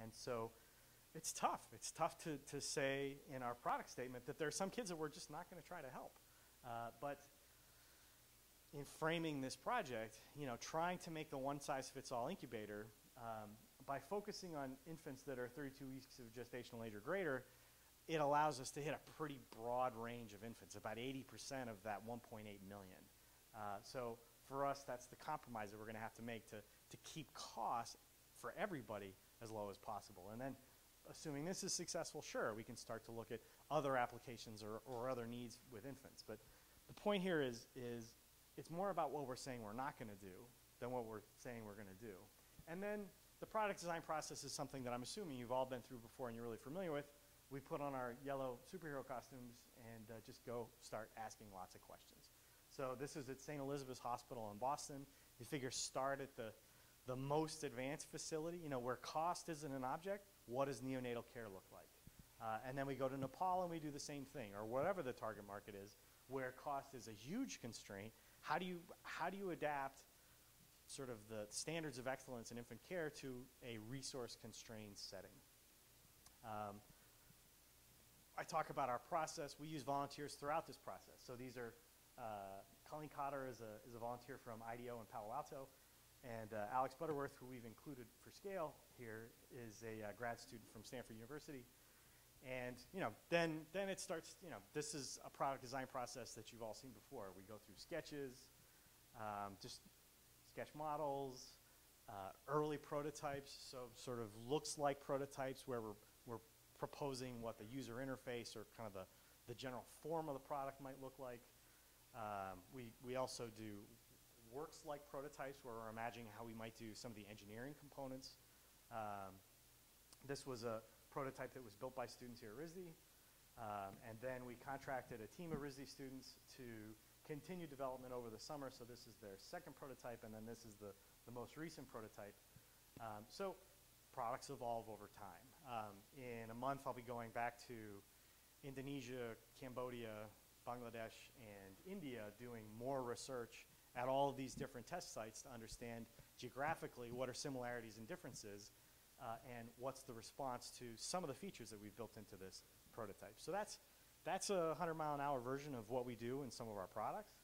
And so it's tough. It's tough to say in our product statement that there are some kids that we're just not going to try to help. But in framing this project, trying to make the one-size-fits-all incubator, by focusing on infants that are 32 weeks of gestational age or greater, it allows us to hit a pretty broad range of infants, about 80% of that 1.8 million. So for us, that's the compromise that we're going to have to make to keep costs for everybody as low as possible. And then, assuming this is successful, sure, we can start to look at other applications or other needs with infants. But the point here is it's more about what we're saying we're not going to do than what we're saying we're going to do. And then the product design process is something that I'm assuming you've all been through before and you're really familiar with. We put on our yellow superhero costumes and just go start asking lots of questions. So this is at St. Elizabeth's Hospital in Boston. You figure start at the most advanced facility, where cost isn't an object. What does neonatal care look like? And then we go to Nepal and we do the same thing, or whatever the target market is, where cost is a huge constraint. How do you adapt sort of the standards of excellence in infant care to a resource-constrained setting? I talk about our process. We use volunteers throughout this process. So these are, Colleen Cotter is a volunteer from IDEO in Palo Alto, and Alex Butterworth, who we've included for scale here, is a grad student from Stanford University. And then it starts, this is a product design process that you've all seen before. We go through sketches, just sketch models, early prototypes, so sort of looks like prototypes where we're proposing what the user interface or kind of the general form of the product might look like. We also do works like prototypes where we're imagining how we might do some of the engineering components. This was a prototype that was built by students here at RISD. And then we contracted a team of RISD students to continue development over the summer. So this is their second prototype, and then this is the most recent prototype. So products evolve over time. In a month, I'll be going back to Indonesia, Cambodia, Bangladesh, and India doing more research at all of these different test sites to understand geographically what are similarities and differences, and what's the response to some of the features that we've built into this prototype. So that's a 100-mile-an-hour version of what we do in some of our products.